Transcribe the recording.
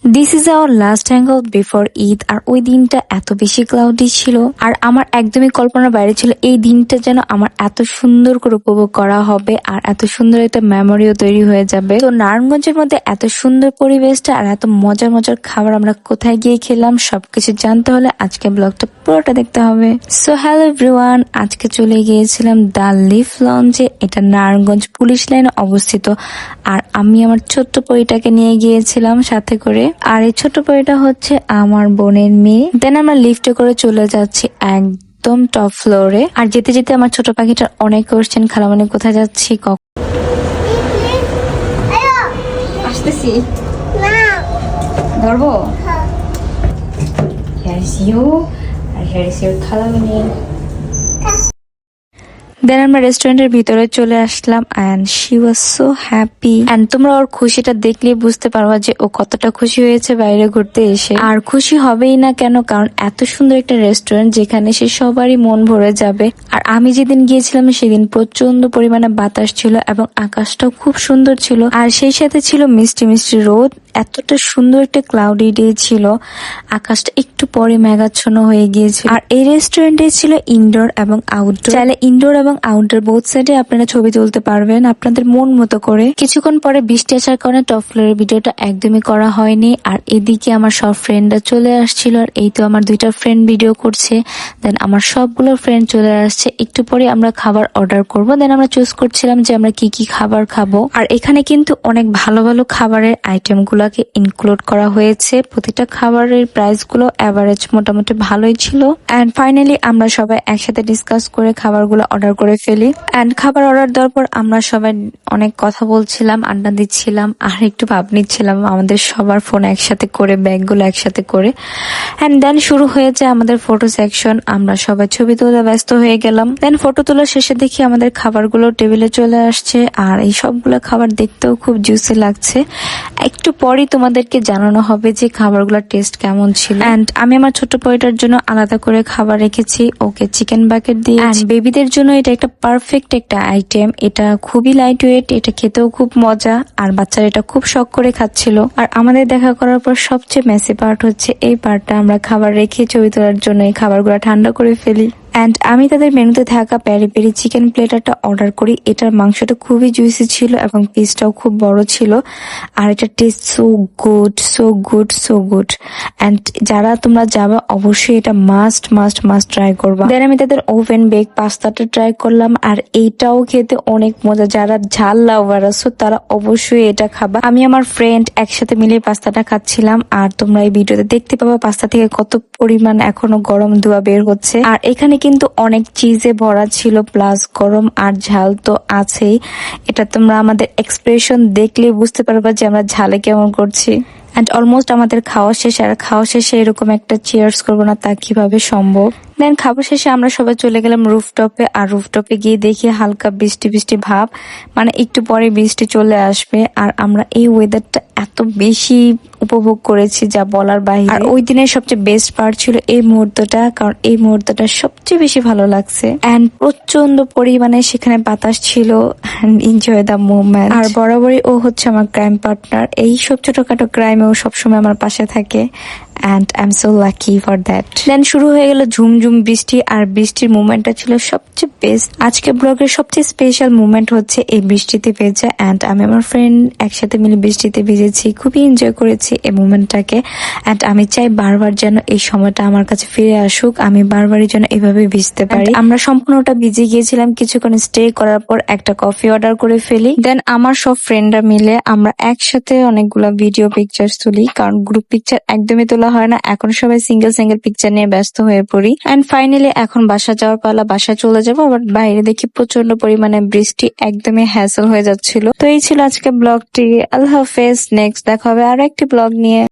This is our last hangout before Eid. আর ওই দিনটা এত বেশি ক্লাউডি ছিল আর আমার একদমই কল্পনার বাইরে ছিল এই দিনটা যেন আমার এত সুন্দর করে উপভোগ করা হবে আর এত সুন্দর একটা মেমোরিও তৈরি হয়ে যাবে। তো নারায়ণগঞ্জের মধ্যে এত সুন্দর পরিবেশটা আর এত মজার মজার খাবার আমরা কোথায় গিয়ে খেলাম সবকিছু জানতে হলে আজকে ব্লগটা পুরোটা দেখতে হবে। সো হ্যালো এভরিওয়ান, আজকে চলে গিয়েছিলাম দ্য লিফ লঞ্চে। এটা নারায়ণগঞ্জ পুলিশ লাইনে অবস্থিত আর আমি আমার ছোট্ট পরিটাকে নিয়ে গিয়েছিলাম সাথে করে। আর এই ছোট্ট পরিটা হচ্ছে আমার বোনের মেয়ে। দেন আমরা লিফটে করে চলে যাচ্ছি একদম টপ ফ্লোরে। আর যেতে যেতে আমার ছোট পাখিটার অনেক কোশ্চেন, খালামণি কোথায় যাচ্ছি, আসতেছি ধরবো। খালামণি। দেন আমরা রেস্টুরেন্টের ভিতরে চলে আসলাম and she was so happy. And তোমরা ওর খুশিটা দেখলেই বুঝতে পারবা যে ও কতটা খুশি হয়েছে বাইরে ঘুরতে এসে। আর খুশি হবেই না কেন, কারণ এত সুন্দর একটা রেস্টুরেন্ট যেখানে সে সবারই মন ভরে যাবে। আর আমি যেদিন গিয়েছিলাম সেদিন প্রচন্ড পরিমাণে বাতাস ছিল এবং আকাশটাও খুব সুন্দর ছিল আর সেই সাথে ছিল মিষ্টি মিষ্টি রোদ। এতটা সুন্দর একটা ক্লাউডি ডে ছিল, আকাশটা একটু পরে মেঘাচ্ছন্ন হয়ে গিয়েছিল। আর এই রেস্টুরেন্টে ছিল ইনডোর এবং আউটডোর। চাইলে ইনডোর এবং আউটডোর বোথ সাইডে আপনারা ছবি তুলতে পারবেন আপনাদের মন মতো করে। কিছুক্ষণ পরে বৃষ্টি আসার কারণে টপ ফ্লোরের ভিডিওটা একদমই করা হয়নি। আর এদিকে আমার সব ফ্রেন্ডরা চলে আসছিল আর এই তো আমার দুইটা ফ্রেন্ড ভিডিও করছে। দেন আমার সবগুলো ফ্রেন্ড চলে আসছে। একটু পরে আমরা খাবার অর্ডার করব। দেন আমরা চুজ করছিলাম যে আমরা কি কি খাবার খাবো। আর এখানে কিন্তু অনেক ভালো ভালো খাবারের আইটেম গুলাকে ইনক্লুড করা হয়েছে। প্রতিটা খাবারের প্রাইস গুলো এভারেজ মোটামুটি ভালোই ছিল। এন্ড ফাইনালি আমরা সবাই একসাথে ডিসকাস করে খাবারগুলো অর্ডার করে ফেলি। এন্ড খাবার অর্ডার দেওয়ার পর আমরা সবাই অনেক কথা বলছিলাম, আড্ডা দিচ্ছিলাম আর একটু ভাব নিচ্ছিলাম আমাদের সবার ফোন একসাথে করে, ব্যাগগুলো একসাথে করে। এন্ড দেন শুরু হয়েছে আমাদের ফটো সেকশন। আমরা সবাই ছবি তোলা ব্যস্ত হয়ে গেলাম। দেন ফটো তোলার শেষে দেখি আমাদের খাবারগুলো টেবিলে চলে আসছে আর এই সবগুলো খাবার দেখতেও খুব জুসি লাগছে। একটু পরেই তোমাদেরকে জানানো হবে যে খাবারগুলোর টেস্ট কেমন ছিল। এন্ড আমি আমার ছোট পয়টার জন্য আলাদা করে খাবার রেখেছি, ওকে চিকেন বাকেট দিয়ে। এন্ড বেবিদের জন্য এটা একটা পারফেক্ট একটা আইটেম। এটা খুবই লাইট ওয়েট, এটা খেতেও খুব মজা আর বাচ্চারা এটা খুব শখ করে খাচ্ছিল। আর আমাদের দেখা করার পর সবচেয়ে মেসি পার্ট হচ্ছে এই পার্টটা, আমরা খাবার রেখে ছবি তোলার জন্য এই খাবারগুলো ঠান্ডা করে ফেলি। এন্ড আমি তাদের মেনুতে থাকা পেরি পেরি চিকেন প্লেটারটা অর্ডার করি। এটার মাংসটা খুবই জুইসি ছিল এবং পিসটাও খুব বড় ছিল আর এটা test so good so good so good. And যারা তোমরা যাবা অবশ্যই এটা মাস্ট মাস্ট মাস্ট ট্রাই করবা। দেন আমি তাদের ওভেন বেক পাস্তাটা ট্রাই করলাম আর এইটাও খেতে অনেক মজা। যারা ঝাল লাভার আছো তারা অবশ্যই এটা খাবা। আমি আমার ফ্রেন্ড একসাথে মিলে পাস্তাটা খাচ্ছিলাম আর তোমরা এই ভিডিওতে দেখতে পাবা পাস্তা থেকে কত পরিমাণ এখনো গরম ধোঁয়া বের হচ্ছে। আর এখানে কিন্তু অনেক চিজে ভরা ছিল, প্লাস গরম আর ঝাল তো আছেই। এটা তোমরা আমাদের এক্সপ্রেশন দেখলে বুঝতে পারবা যে আমরা ঝালে কেমন করছি। এন্ড অলমোস্ট আমাদের খাওয়া শেষ, আর খাওয়া শেষে এরকম একটা চিয়ার্স করবো না তা কিভাবে সম্ভব। দেন খাবার শেষে আমরা সবাই চলে গেলাম রুফটপে। আর রুফটপে গিয়ে দেখি হালকা বৃষ্টি বৃষ্টি ভাব, মানে একটু পরে বৃষ্টি চলে আসবে। আর আমরা এই ওয়েদারটা এত বেশি উপভোগ করেছি যা বলার বাইরে। আর ওই দিনের সবচেয়ে বেস্ট পার্ট ছিল এই মুহূর্তটা, কারণ এই মুহূর্তটা সবচেয়ে বেশি ভালো লাগছে। এন্ড প্রচন্ড পরিমাণে সেখানে বাতাস ছিল। Enjoy the movement. আর বরাবরই ও হচ্ছে আমার ক্রাইম পার্টনার। এই সব ছোটখাটো ক্রাইমে ও সবসময় আমার পাশে থাকে and I'm so lucky for that. দেন শুরু হয়ে গেল ঝুমঝুম বৃষ্টি আর বৃষ্টির মুভমেন্টটা ছিল সবচেয়ে বেস্ট। আজকে ব্লগের সবচেয়ে স্পেশাল মুভমেন্ট হচ্ছে এই বৃষ্টিতে ভেজা। এন্ড আমি আমার ফ্রেন্ড একসাথে মিলে বৃষ্টিতে ভিজেছি, খুবই এনজয় করেছি এই মুভমেন্টটাকে। এন্ড আমি চাই বারবার যেন এই সময়টা আমার কাছে ফিরে আসুক, আমি বারবারই যেন এভাবে ভিজতে পারি। আমরা সম্পূর্ণটা ভিজে গিয়েছিলাম, কিছুক্ষণ স্টে করার পর একটা কফি অর্ডার করে ফেলি। দেন আমার সব ফ্রেন্ডরা মিলে আমরা একসাথে অনেকগুলো ভিডিও পিকচার্স তুলি, কারণ গ্রুপ পিকচার একদমই তোলা হয় না। এখন সবাই সিঙ্গেল সিঙ্গেল পিকচার নিয়ে ব্যস্ত হয়ে পড়ি। এন্ড ফাইনালি এখন বাসা যাওয়ার পালা, বাসায় চলে যাবো। বাট বাইরে দেখি প্রচন্ড পরিমাণে বৃষ্টি, একদমই হ্যাসেল হয়ে যাচ্ছিল। তো এই ছিল আজকে ব্লগটি। আল্লাহ হাফেজ, নেক্সট দেখা হবে আরো একটি ব্লগ নিয়ে।